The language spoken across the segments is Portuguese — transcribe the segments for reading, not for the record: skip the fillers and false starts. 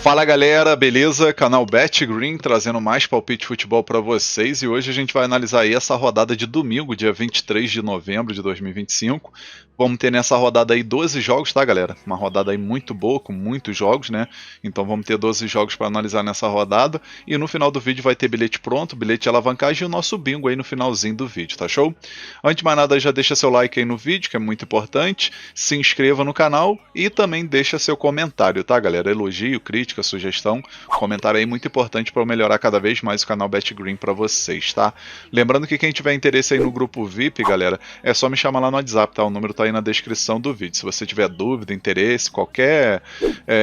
Fala galera, beleza? Canal BetGreen trazendo mais palpite de futebol para vocês, e hoje a gente vai analisar aí essa rodada de domingo, dia 23 de novembro de 2025. Vamos ter nessa rodada aí 12 jogos, tá galera? Uma rodada aí muito boa, com muitos jogos, né? Então vamos ter 12 jogos para analisar nessa rodada, e no final do vídeo vai ter bilhete pronto, bilhete de alavancagem e o nosso bingo aí no finalzinho do vídeo, tá show? Antes de mais nada, já deixa seu like aí no vídeo, que é muito importante, se inscreva no canal e também deixa seu comentário, tá galera? Elogio, crítica, sugestão, comentário aí muito importante para eu melhorar cada vez mais o canal BetGreen para vocês, tá? Lembrando que quem tiver interesse aí no grupo VIP, galera, é só me chamar lá no WhatsApp, tá? O número tá aí na descrição do vídeo. Se você tiver dúvida, interesse, qualquer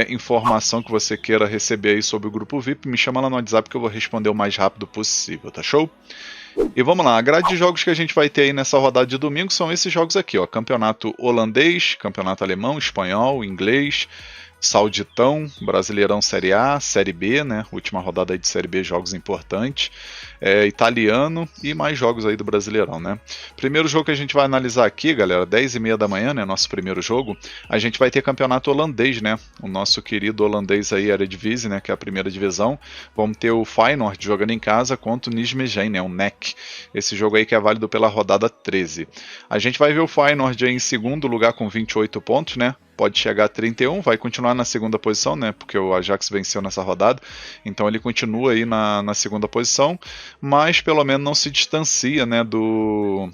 informação que você queira receber aí sobre o grupo VIP, me chama lá no WhatsApp que eu vou responder o mais rápido possível, tá show? E vamos lá, a grade de jogos que a gente vai ter aí nessa rodada de domingo são esses jogos aqui, ó: campeonato holandês, campeonato alemão, espanhol, inglês, Sauditão, Brasileirão Série A, Série B, né? Última rodada aí de Série B, jogos importantes. Italiano e mais jogos aí do Brasileirão, né? Primeiro jogo que a gente vai analisar aqui, galera, 10h30 da manhã, né? Nosso primeiro jogo. A gente vai ter campeonato holandês, né? O nosso querido holandês aí, Eredivisie, né? Que é a primeira divisão. Vamos ter o Feyenoord jogando em casa contra o Nijmegen, né? O NEC. Esse jogo aí que é válido pela rodada 13. A gente vai ver o Feyenoord aí em segundo lugar com 28 pontos, né? Pode chegar a 31, vai continuar na segunda posição, né? Porque o Ajax venceu nessa rodada, então ele continua aí na segunda posição, mas pelo menos não se distancia, né, do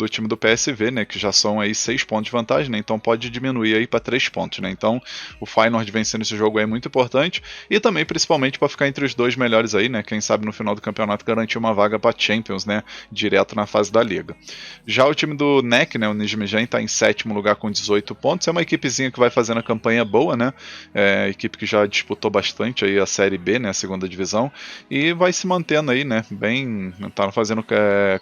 time do PSV, né? Que já são aí 6 pontos de vantagem, né? Então pode diminuir aí para 3 pontos, né? Então o Feyenoord vencendo esse jogo aí é muito importante, e também principalmente para ficar entre os dois melhores aí, né? Quem sabe no final do campeonato garantir uma vaga para Champions, né? Direto na fase da Liga. Já o time do NEC, né? O Nijmegen está em sétimo lugar com 18 pontos, é uma equipezinha que vai fazendo a campanha boa, né? Equipe que já disputou bastante aí a Série B, né? A segunda divisão, e vai se mantendo aí, né? Bem, tá fazendo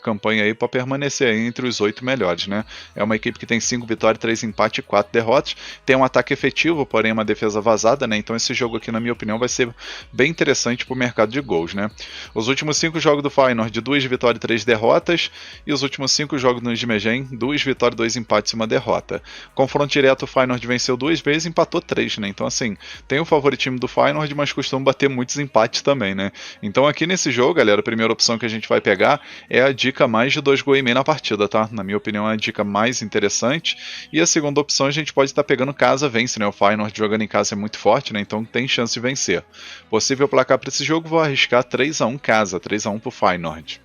campanha aí para permanecer aí entre os 8 melhores, né? É uma equipe que tem 5 vitórias, 3 empates e 4 derrotas, tem um ataque efetivo, porém uma defesa vazada, né? Então esse jogo aqui, na minha opinião, vai ser bem interessante para o mercado de gols, né? Os últimos 5 jogos do Feyenoord, 2 vitórias e 3 derrotas, e os últimos 5 jogos do Nijmegen, 2 vitórias, 2 empates e 1 derrota. Confronto direto, o Feyenoord venceu 2 vezes e empatou 3, né? Então assim, tem o favoritismo do Feyenoord, mas costuma bater muitos empates também, né? Então aqui nesse jogo, galera, a primeira opção que a gente vai pegar é a dica mais de 2,5 gols na partida, tá? Na minha opinião é a dica mais interessante. E a segunda opção a gente pode estar pegando casa vence, né? O Feyenoord jogando em casa é muito forte, né? Então tem chance de vencer. Possível placar para esse jogo, vou arriscar 3-1 casa, 3-1 pro Feyenoord.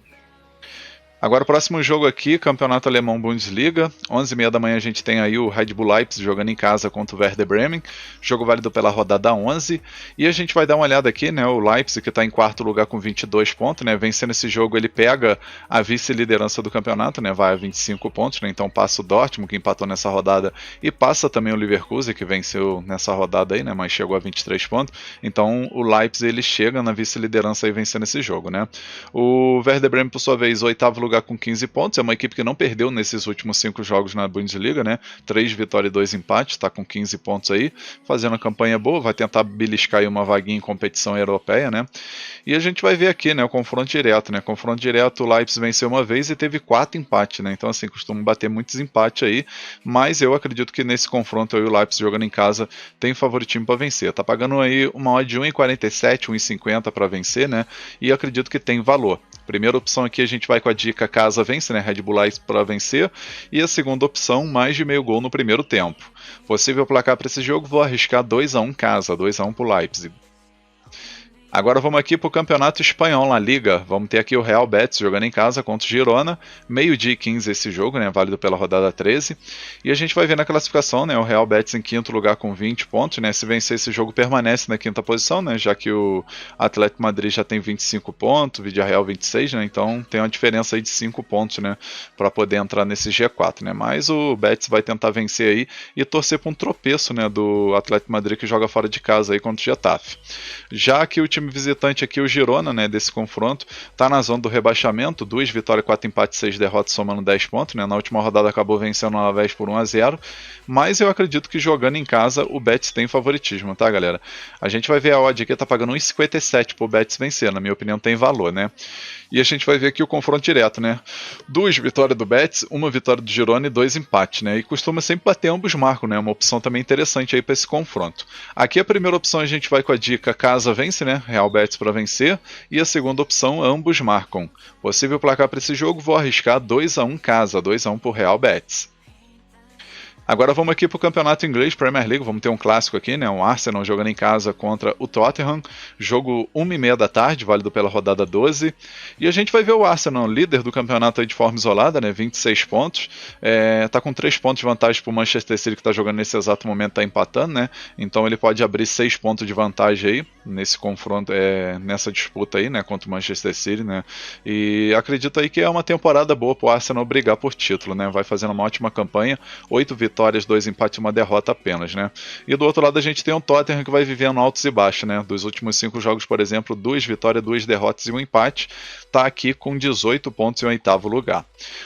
Agora o próximo jogo aqui, Campeonato Alemão Bundesliga, 11h30 da manhã a gente tem aí o Red Bull Leipzig jogando em casa contra o Werder Bremen, jogo válido pela rodada 11, e a gente vai dar uma olhada aqui, né, o Leipzig que está em quarto lugar com 22 pontos, né, vencendo esse jogo ele pega a vice-liderança do campeonato, né, vai a 25 pontos, né, então passa o Dortmund que empatou nessa rodada e passa também o Leverkusen que venceu nessa rodada aí, né, mas chegou a 23 pontos, então o Leipzig ele chega na vice-liderança aí vencendo esse jogo, né. O Werder Bremen por sua vez, oitavo lugar com 15 pontos, é uma equipe que não perdeu nesses últimos 5 jogos na Bundesliga, né? 3 vitórias e 2 empates, está com 15 pontos aí, fazendo uma campanha boa, vai tentar beliscar aí uma vaguinha em competição europeia, né? E a gente vai ver aqui, né, o confronto direto, né? Confronto direto, o Leipzig venceu uma vez e teve 4 empates, né? Então assim, costuma bater muitos empates aí, mas eu acredito que nesse confronto aí o Leipzig jogando em casa tem favoritismo para vencer. Tá pagando aí uma odd de 1,47, 1,50 para vencer, né? E acredito que tem valor. Primeira opção aqui a gente vai com a dica casa vence, né? Red Bull Leipzig para vencer. E a segunda opção, mais de meio gol no primeiro tempo. Possível placar para esse jogo, vou arriscar 2-1 casa, 2-1 para o Leipzig. Agora vamos aqui para o Campeonato Espanhol na Liga. Vamos ter aqui o Real Betis jogando em casa contra o Girona. Meio-dia e 15 esse jogo, né? Válido pela rodada 13. E a gente vai ver na classificação, né? O Real Betis em quinto lugar com 20 pontos, né? Se vencer esse jogo permanece na quinta posição, né? Já que o Atlético Madrid já tem 25 pontos, o Villarreal 26, né? Então tem uma diferença aí de 5 pontos, né? Para poder entrar nesse G4, né? Mas o Betis vai tentar vencer aí e torcer para um tropeço, né? Do Atlético Madrid que joga fora de casa aí contra o Getafe. Já que o time time visitante aqui, o Girona, né, desse confronto, tá na zona do rebaixamento, 2 vitórias, 4 empates, 6 derrotas, somando 10 pontos, né, na última rodada acabou vencendo o Alavés por 1-0, mas eu acredito que jogando em casa o Betis tem favoritismo, tá, galera? A gente vai ver a odd aqui, tá pagando 1,57 pro Betis vencer, na minha opinião tem valor, né? E a gente vai ver aqui o confronto direto, né? 2 vitórias do Betis, 1 vitória do Girona e 2 empates, né? E costuma sempre bater ambos marcam, né? Uma opção também interessante aí para esse confronto. Aqui a primeira opção a gente vai com a dica casa vence, né? Real Betis para vencer. E a segunda opção, ambos marcam. Possível placar para esse jogo, vou arriscar 2-1 casa, 2-1 pro Real Betis. Agora vamos aqui para o campeonato inglês, Premier League, vamos ter um clássico aqui, né? Um Arsenal jogando em casa contra o Tottenham, jogo 1h30 da tarde, válido pela rodada 12, e a gente vai ver o Arsenal, líder do campeonato aí de forma isolada, né? 26 pontos, tá com 3 pontos de vantagem para o Manchester City que está jogando nesse exato momento, está empatando, né? Então ele pode abrir 6 pontos de vantagem aí, nesse confronto, nessa disputa aí, né? Contra o Manchester City, né? E acredito aí que é uma temporada boa para o Arsenal brigar por título, né? Vai fazendo uma ótima campanha, 8 vitórias, 2 empates e 1 derrota apenas, né? E do outro lado a gente tem o Tottenham que vai vivendo altos e baixos, né? Dos últimos 5 jogos, por exemplo, 2 vitórias, 2 derrotas e 1 empate, tá aqui com 18 pontos em 8º lugar.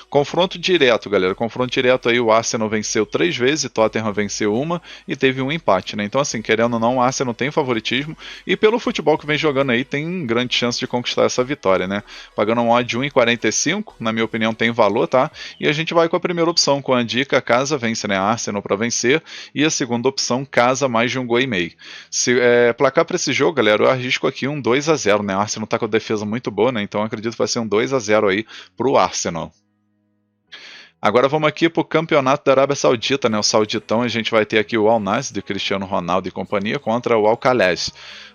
Confronto direto, galera, confronto direto aí, o Arsenal venceu 3 vezes, Tottenham venceu 1 e teve 1 empate, né? Então assim, querendo ou não, o Arsenal tem favoritismo e pelo futebol que vem jogando aí, tem grande chance de conquistar essa vitória, né? Pagando um odd de 1,45, na minha opinião tem valor, tá? E a gente vai com a primeira opção, com a dica casa vence, né? Arsenal para vencer, e a segunda opção, casa mais de 1,5 gol. Se placar para esse jogo, galera, eu arrisco aqui um 2-0, né? O Arsenal tá com a defesa muito boa, né? Então eu acredito que vai ser um 2-0 aí pro Arsenal. Agora vamos aqui para o campeonato da Arábia Saudita, né? O Sauditão, a gente vai ter aqui o Al Nassr de Cristiano Ronaldo e companhia contra o Al Khalej.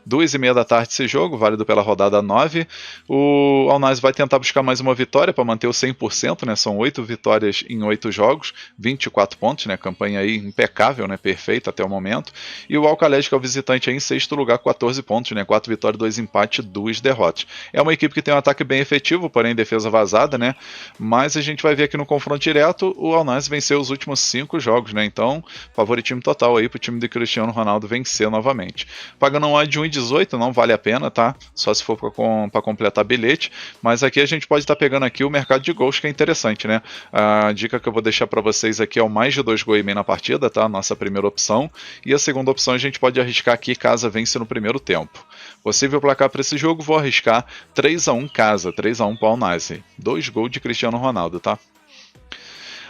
2h30 da tarde esse jogo, válido pela rodada 9. O Al Nassr vai tentar buscar mais uma vitória para manter o 100%, né? São 8 vitórias em 8 jogos, 24 pontos, né? Campanha aí impecável, né? Perfeita até o momento. E o Al Khalej, que é o visitante aí em 6º lugar, 14 pontos, né? 4 vitórias, 2 empates, 2 derrotas. É uma equipe que tem um ataque bem efetivo, porém defesa vazada, né? Mas a gente vai ver aqui no confronto direto, o Al Nassr venceu os últimos 5 jogos, né? Então, favoritismo total aí pro time de Cristiano Ronaldo vencer novamente. Pagando um odd de 1,18 não vale a pena, tá? Só se for para completar bilhete, mas aqui a gente pode estar pegando aqui o mercado de gols, que é interessante, né? A dica que eu vou deixar para vocês aqui é o mais de 2,5 gols na partida, tá? Nossa primeira opção. E a segunda opção a gente pode arriscar aqui casa vence no primeiro tempo. Possível placar para esse jogo, vou arriscar 3-1 casa, 3-1 para o Al Nassr. 2 gols de Cristiano Ronaldo, tá?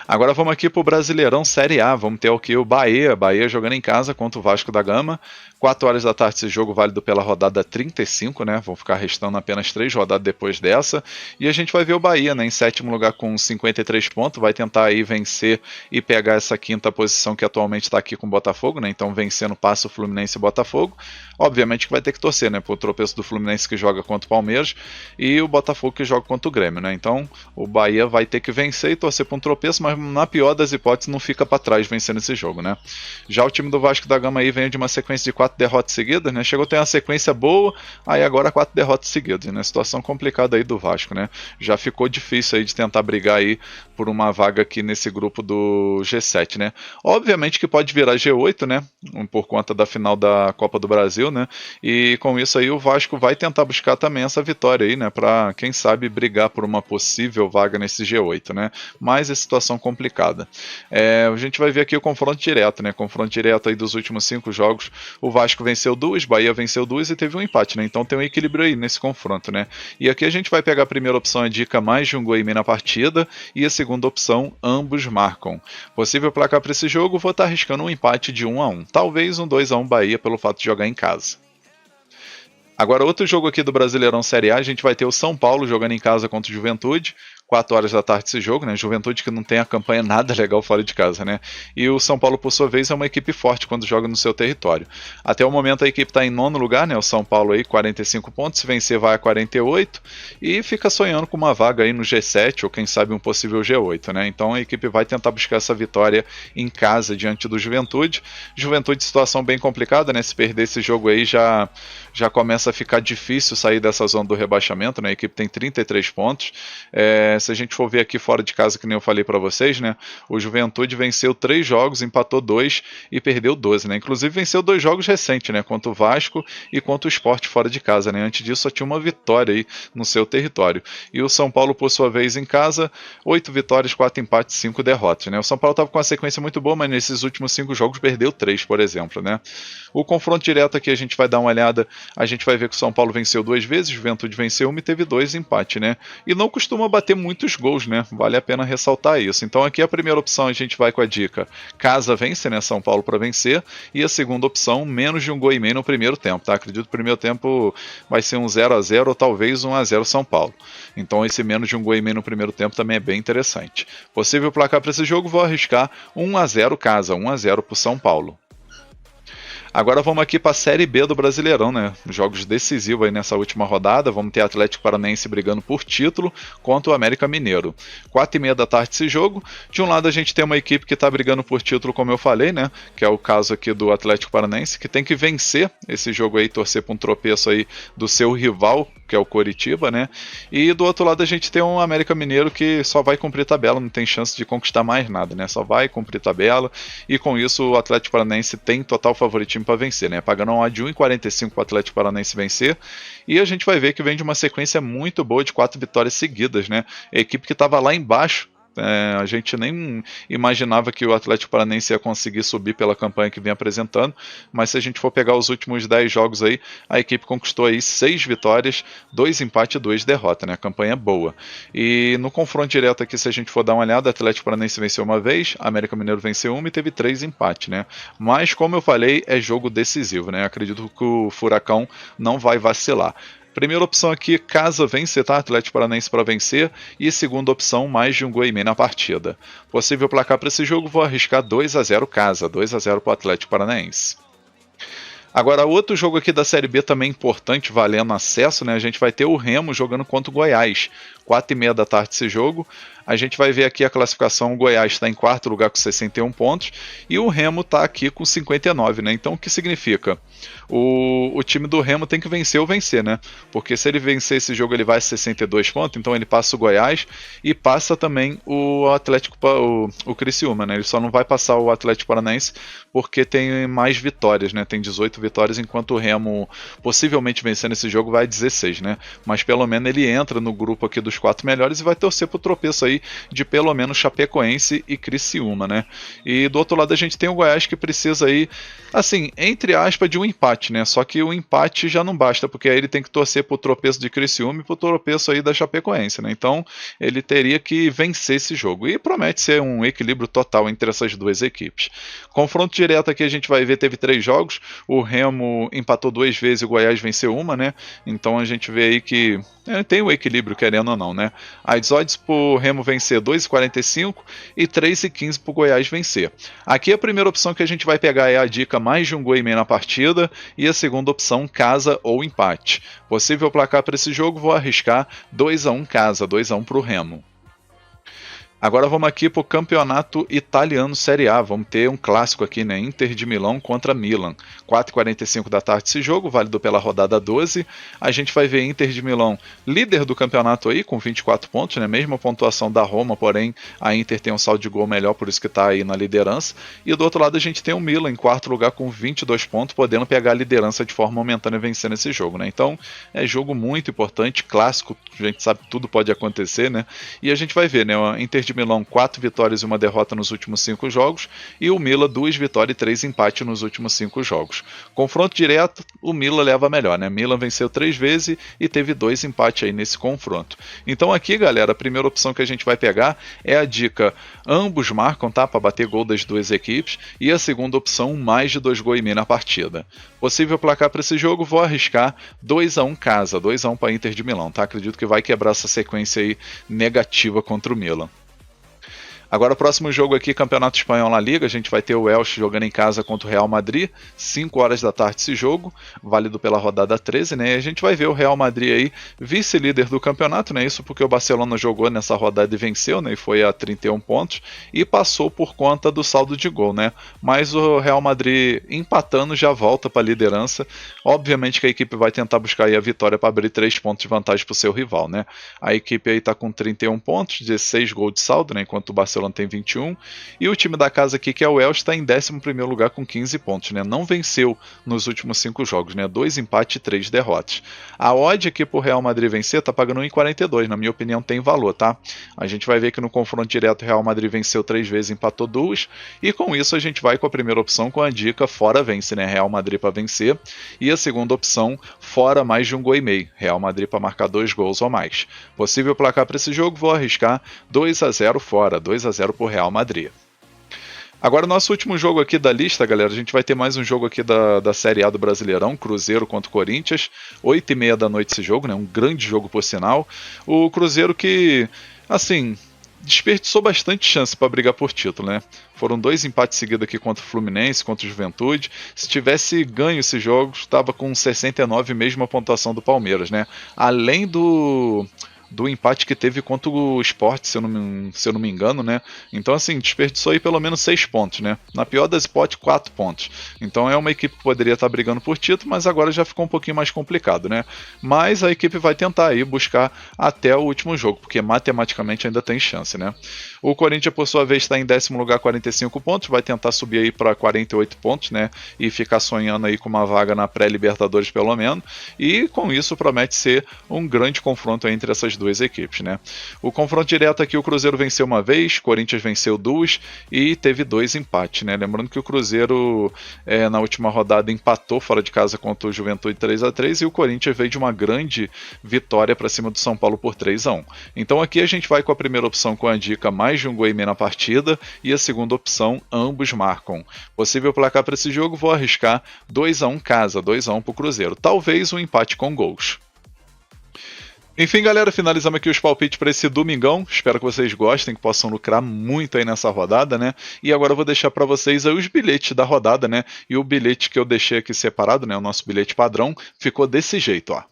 Agora vamos aqui para o Brasileirão Série A, vamos ter aqui o Bahia jogando em casa contra o Vasco da Gama, 4 horas da tarde esse jogo válido pela rodada 35, né, vão ficar restando apenas 3 rodadas depois dessa, e a gente vai ver o Bahia, né, em 7º lugar com 53 pontos, vai tentar aí vencer e pegar essa 5ª posição que atualmente está aqui com o Botafogo, né, então vencendo passa o Fluminense e o Botafogo, obviamente que vai ter que torcer, né, pro tropeço do Fluminense que joga contra o Palmeiras e o Botafogo que joga contra o Grêmio, né, então o Bahia vai ter que vencer e torcer para um tropeço, mas na pior das hipóteses não fica para trás vencendo esse jogo, né? Já o time do Vasco da Gama aí vem de uma sequência de 4 derrotas seguidas, né? Chegou a ter uma sequência boa, aí agora 4 derrotas seguidas, né? Situação complicada aí do Vasco, né? Já ficou difícil aí de tentar brigar aí por uma vaga aqui nesse grupo do G7, né? Obviamente que pode virar G8, né? Por conta da final da Copa do Brasil, né? E com isso aí o Vasco vai tentar buscar também essa vitória aí, né? Para quem sabe brigar por uma possível vaga nesse G8, né? Mas a situação complicada. A gente vai ver aqui o confronto direto, né? Confronto direto aí dos últimos 5 jogos. O Vasco venceu 2, Bahia venceu 2 e teve um empate, né? Então tem um equilíbrio aí nesse confronto, né? E aqui a gente vai pegar a primeira opção, a dica mais de 1,5 gol na partida, e a segunda opção, ambos marcam. Possível placar para esse jogo, vou estar arriscando um empate de 1-1. Talvez um 2-1 Bahia pelo fato de jogar em casa. Agora outro jogo aqui do Brasileirão Série A, a gente vai ter o São Paulo jogando em casa contra o Juventude. 4 horas da tarde esse jogo, né? Juventude que não tem a campanha nada legal fora de casa, né? E o São Paulo, por sua vez, é uma equipe forte quando joga no seu território. Até o momento a equipe está em 9º lugar, né? O São Paulo aí, 45 pontos, se vencer vai a 48 e fica sonhando com uma vaga aí no G7 ou quem sabe um possível G8, né? Então a equipe vai tentar buscar essa vitória em casa diante do Juventude. Juventude, situação bem complicada, né? Se perder esse jogo aí já começa a ficar difícil sair dessa zona do rebaixamento, né? A equipe tem 33 pontos. Se a gente for ver aqui fora de casa, que nem eu falei para vocês, né? O Juventude venceu 3 jogos, empatou 2 e perdeu 12, né? Inclusive venceu 2 jogos recentes, né? Contra o Vasco e contra o Sport fora de casa, né? Antes disso só tinha uma vitória aí no seu território. E o São Paulo, por sua vez, em casa, 8 vitórias, 4 empates, 5 derrotas, né? O São Paulo estava com uma sequência muito boa, mas nesses últimos 5 jogos perdeu 3, por exemplo, né? O confronto direto aqui a gente vai dar uma olhada, a gente vai ver que o São Paulo venceu 2 vezes, o Juventude venceu 1 e teve 2 empates, né? E não costuma bater muitos gols, né? Vale a pena ressaltar isso. Então aqui a primeira opção a gente vai com a dica casa vence, né? São Paulo para vencer. E a segunda opção, menos de 1 gol e meio no primeiro tempo, tá? Acredito que o primeiro tempo vai ser um 0-0 ou talvez 1-0 São Paulo. Então esse menos de 1 gol e meio no primeiro tempo também é bem interessante. Possível placar para esse jogo, vou arriscar 1-0 casa, 1-0 para o São Paulo. Agora vamos aqui para a Série B do Brasileirão, né? Jogos decisivos aí nessa última rodada. Vamos ter Atlético Paranaense brigando por título contra o América Mineiro. 4h30 da tarde esse jogo. De um lado a gente tem uma equipe que está brigando por título, como eu falei, né? Que é o caso aqui do Atlético Paranaense, que tem que vencer esse jogo aí, torcer para um tropeço aí do seu rival, que é o Coritiba, né? E do outro lado a gente tem um América Mineiro que só vai cumprir tabela, não tem chance de conquistar mais nada, né? Só vai cumprir tabela e com isso o Atlético Paranaense tem total favoritismo para vencer, né? Pagando uma de 1,45 para o Atlético Paranaense vencer. E a gente vai ver que vem de uma sequência muito boa de 4 vitórias seguidas, né? A equipe que estava lá embaixo, a gente nem imaginava que o Atlético Paranaense ia conseguir subir pela campanha que vem apresentando, mas se a gente for pegar os últimos 10 jogos aí, a equipe conquistou aí 6 vitórias, 2 empates e 2 derrotas, né? A campanha é boa. E no confronto direto aqui, se a gente for dar uma olhada, o Atlético Paranaense venceu uma vez, América Mineiro venceu uma e teve 3 empates, né? Mas como eu falei, é jogo decisivo, né? Acredito que o Furacão não vai vacilar. Primeira opção aqui, casa vence, tá? Atlético Paranaense para vencer. E segunda opção, mais de 1 gol e meio na partida. Possível placar para esse jogo, vou arriscar 2-0 casa, 2-0 para o Atlético Paranaense. Agora, outro jogo aqui da Série B também importante, valendo acesso, né? A gente vai ter o Remo jogando contra o Goiás. 4h30 da tarde esse jogo. A gente vai ver aqui a classificação, o Goiás está em 4º lugar com 61 pontos e o Remo está aqui com 59, né? Então o que significa? O time do Remo tem que vencer ou vencer, né? Porque se ele vencer esse jogo ele vai a 62 pontos, então ele passa o Goiás e passa também o Atlético, o Criciúma, né? Ele só não vai passar o Atlético Paranaense porque tem mais vitórias, né? Tem 18 vitórias, enquanto o Remo possivelmente vencendo esse jogo vai a 16, né? Mas pelo menos ele entra no grupo aqui dos 4 melhores e vai torcer pro tropeço aí de pelo menos Chapecoense e Criciúma, né? E do outro lado a gente tem o Goiás que precisa aí, assim, entre aspas, de um empate, né? Só que o empate já não basta, porque aí ele tem que torcer pro tropeço de Criciúma e pro tropeço aí da Chapecoense, né? Então ele teria que vencer esse jogo e promete ser um equilíbrio total entre essas duas equipes. Confronto direto aqui a gente vai ver, teve 3 jogos, o Remo empatou 2 vezes e o Goiás venceu uma, né? Então a gente vê aí que tem o equilíbrio, querendo ou não, né? As odds pro Remo vencer 2,45 e 3,15 pro Goiás vencer. Aqui a primeira opção que a gente vai pegar é a dica mais de 1 gol e meio na partida e a segunda opção casa ou empate. Possível placar para esse jogo, vou arriscar 2-1 casa, 2-1 pro Remo. Agora vamos aqui para o campeonato italiano Série A. Vamos ter um clássico aqui, né? Inter de Milão contra Milan. 4h45 da tarde esse jogo, válido pela rodada 12. A gente vai ver Inter de Milão líder do campeonato aí, com 24 pontos, né? Mesma pontuação da Roma, porém a Inter tem um saldo de gol melhor, por isso que está aí na liderança. E do outro lado a gente tem o Milan em 4º lugar com 22 pontos, podendo pegar a liderança de forma momentânea vencendo esse jogo, né? Então é jogo muito importante, clássico, a gente sabe que tudo pode acontecer, né? E a gente vai ver, né? O Inter de Milão 4 vitórias e 1 derrota nos últimos 5 jogos e o Milan 2 vitórias e 3 empates nos últimos 5 jogos. Confronto direto, o Milan leva melhor, né? Milan venceu 3 vezes e teve 2 empates aí nesse confronto. Então aqui, galera, a primeira opção que a gente vai pegar é a dica ambos marcam, tá? Para bater gol das duas equipes, e a segunda opção mais de 2 gols e meio na partida. Possível placar para esse jogo, vou arriscar 2-1 casa, 2-1 para Inter de Milão, tá? Acredito que vai quebrar essa sequência aí negativa contra o Milan. Agora o próximo jogo aqui, Campeonato Espanhol La Liga, a gente vai ter o Elche jogando em casa contra o Real Madrid, 5 horas da tarde esse jogo, válido pela rodada 13, né? E a gente vai ver o Real Madrid aí, vice-líder do campeonato, né? Isso porque o Barcelona jogou nessa rodada e venceu, né? E foi a 31 pontos e passou por conta do saldo de gol, né? Mas o Real Madrid empatando já volta para a liderança. Obviamente que a equipe vai tentar buscar aí a vitória para abrir 3 pontos de vantagem para o seu rival, né? A equipe aí está com 31 pontos, 16 gols de saldo, né? Enquanto o Barcelona tem 21, e o time da casa aqui, que é o Elche, está em 11º lugar com 15 pontos, né? Não venceu nos últimos 5 jogos, né? 2 empates e 3 derrotas. A odd aqui pro Real Madrid vencer tá pagando 1,42, na minha opinião tem valor, tá? A gente vai ver que no confronto direto o Real Madrid venceu 3 vezes, empatou 2, e com isso a gente vai com a primeira opção com a dica fora vence, né? Real Madrid para vencer, e a segunda opção fora mais de 1,5 gol, Real Madrid para marcar 2 gols ou mais. Possível placar para esse jogo, vou arriscar 2-0 fora, 2-0 para o Real Madrid. Agora o nosso último jogo aqui da lista, galera, a gente vai ter mais um jogo aqui da Série A do Brasileirão, Cruzeiro contra o Corinthians, 8h30 da noite esse jogo, né? Um grande jogo por sinal. O Cruzeiro que, assim, desperdiçou bastante chance para brigar por título, né? Foram 2 empates seguidos aqui contra o Fluminense, contra o Juventude. Se tivesse ganho esse jogo, estava com 69, mesma pontuação do Palmeiras, né? Além do empate que teve contra o Sport, se eu não me engano, né? Então, assim, desperdiçou aí pelo menos 6 pontos, né? Na pior das hipóteses, 4 pontos. Então é uma equipe que poderia estar brigando por título, mas agora já ficou um pouquinho mais complicado, né? Mas a equipe vai tentar aí buscar até o último jogo, porque matematicamente ainda tem chance, né? O Corinthians, por sua vez, está em 10º lugar, 45 pontos, vai tentar subir aí para 48 pontos, né? E ficar sonhando aí com uma vaga na pré-Libertadores, pelo menos. E com isso promete ser um grande confronto entre essas duas equipes, né? O confronto direto aqui, o Cruzeiro venceu uma vez, Corinthians venceu 2 e teve 2 empates, né? Lembrando que o Cruzeiro na última rodada empatou fora de casa contra o Juventude 3-3 e o Corinthians veio de uma grande vitória para cima do São Paulo por 3-1. Então aqui a gente vai com a primeira opção com a dica mais de 1,5 gol na partida e a segunda opção ambos marcam. Possível placar para esse jogo, vou arriscar 2-1 casa, 2-1 para o Cruzeiro. Talvez um empate com gols. Enfim, galera, finalizamos aqui os palpites para esse domingão. Espero que vocês gostem, que possam lucrar muito aí nessa rodada, né? E agora eu vou deixar para vocês aí os bilhetes da rodada, né? E o bilhete que eu deixei aqui separado, né? O nosso bilhete padrão, ficou desse jeito, ó.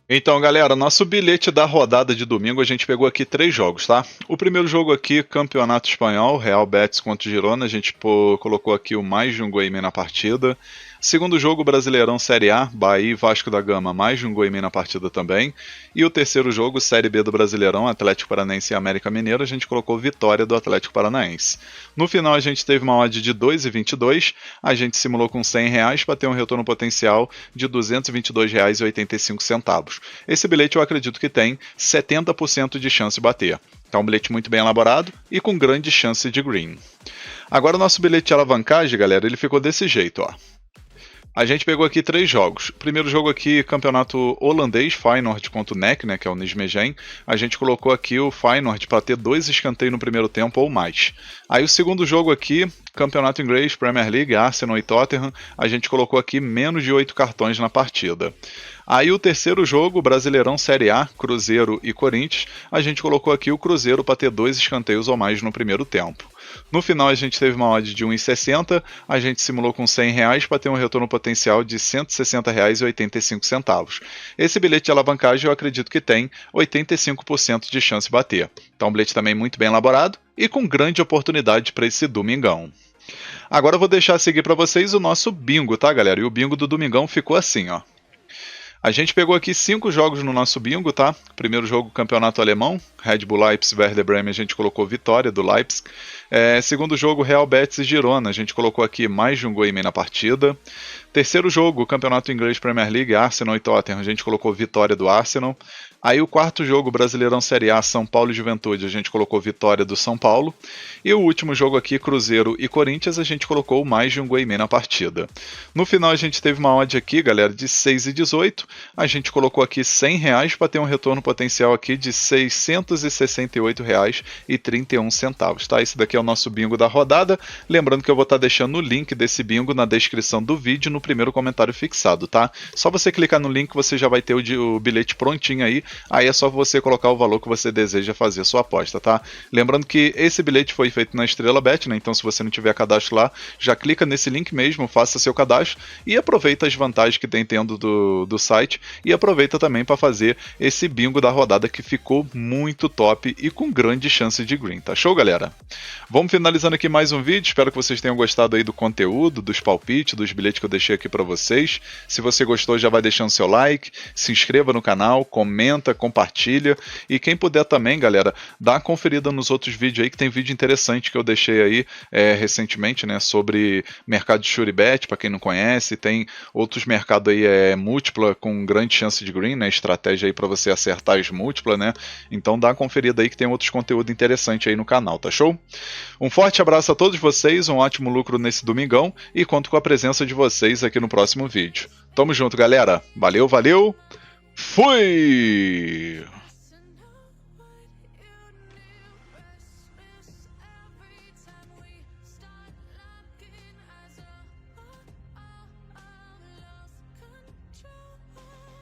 Então, galera, nosso bilhete da rodada de domingo, a gente pegou aqui 3 jogos, tá? O primeiro jogo aqui, Campeonato Espanhol, Real Betis contra o Girona, a gente colocou aqui o mais de 1,5 gol na partida. Segundo jogo, Brasileirão Série A, Bahia e Vasco da Gama, mais de 1,5 gol na partida também. E o terceiro jogo, Série B do Brasileirão, Atlético Paranaense e América Mineiro, a gente colocou vitória do Atlético Paranaense. No final a gente teve uma odd de 2,22, a gente simulou com R$100 para ter um retorno potencial de R$ 222,85. Esse bilhete eu acredito que tem 70% de chance de bater. Então um bilhete muito bem elaborado e com grande chance de green. Agora o nosso bilhete de alavancagem, galera, ele ficou desse jeito, ó. A gente pegou aqui 3 jogos. Primeiro jogo aqui, campeonato holandês, Feyenoord contra o NEC, né, que é o Nijmegen. A gente colocou aqui o Feyenoord para ter 2 escanteios no primeiro tempo ou mais. Aí o segundo jogo aqui, campeonato inglês, Premier League, Arsenal e Tottenham. A gente colocou aqui menos de 8 cartões na partida. Aí o terceiro jogo, Brasileirão Série A, Cruzeiro e Corinthians. A gente colocou aqui o Cruzeiro para ter 2 escanteios ou mais no primeiro tempo. No final a gente teve uma odd de 1,60, a gente simulou com R$100 para ter um retorno potencial de R$160,85. Esse bilhete de alavancagem eu acredito que tem 85% de chance de bater. Então um bilhete também muito bem elaborado e com grande oportunidade para esse domingão. Agora eu vou deixar seguir para vocês o nosso bingo, tá, galera? E o bingo do domingão ficou assim, ó. A gente pegou aqui 5 jogos no nosso bingo, tá? Primeiro jogo, campeonato alemão, Red Bull Leipzig, Werder Bremen, a gente colocou vitória do Leipzig. Segundo jogo, Real Betis e Girona, a gente colocou aqui mais de 1,5 gol na partida. Terceiro jogo, campeonato inglês Premier League, Arsenal e Tottenham, a gente colocou vitória do Arsenal. Aí o quarto jogo, Brasileirão Série A, São Paulo e Juventude, a gente colocou vitória do São Paulo. E o último jogo aqui, Cruzeiro e Corinthians, a gente colocou mais de 1,5 gol na partida. No final a gente teve uma odd aqui, galera, de 6,18. A gente colocou aqui R$100 para ter um retorno potencial aqui de 268,31, tá? Esse daqui é o nosso bingo da rodada. Lembrando que eu vou estar deixando o link desse bingo na descrição do vídeo no primeiro comentário fixado, tá? Só você clicar no link, você já vai ter o bilhete prontinho aí é só você colocar o valor que você deseja fazer a sua aposta, tá? Lembrando que esse bilhete foi feito na Estrela Bet, né? Então se você não tiver cadastro lá, já clica nesse link mesmo, faça seu cadastro e aproveita as vantagens que tem dentro do site e aproveita também para fazer esse bingo da rodada que ficou muito top e com grande chance de green, tá show, galera? Vamos finalizando aqui mais um vídeo, espero que vocês tenham gostado aí do conteúdo, dos palpites, dos bilhetes que eu deixei aqui para vocês. Se você gostou, já vai deixando seu like, se inscreva no canal, comenta, compartilha e quem puder também, galera, dá uma conferida nos outros vídeos aí que tem vídeo interessante que eu deixei aí recentemente, né, sobre mercado de Shuribet, para quem não conhece, tem outros mercados aí múltipla com grande chance de green, né, estratégia aí para você acertar as múltiplas, né, então dá uma conferida aí que tem outros conteúdo interessante aí no canal, tá show? Um forte abraço a todos vocês, um ótimo lucro nesse domingão e conto com a presença de vocês aqui no próximo vídeo. Tamo junto, galera, valeu, valeu, fui!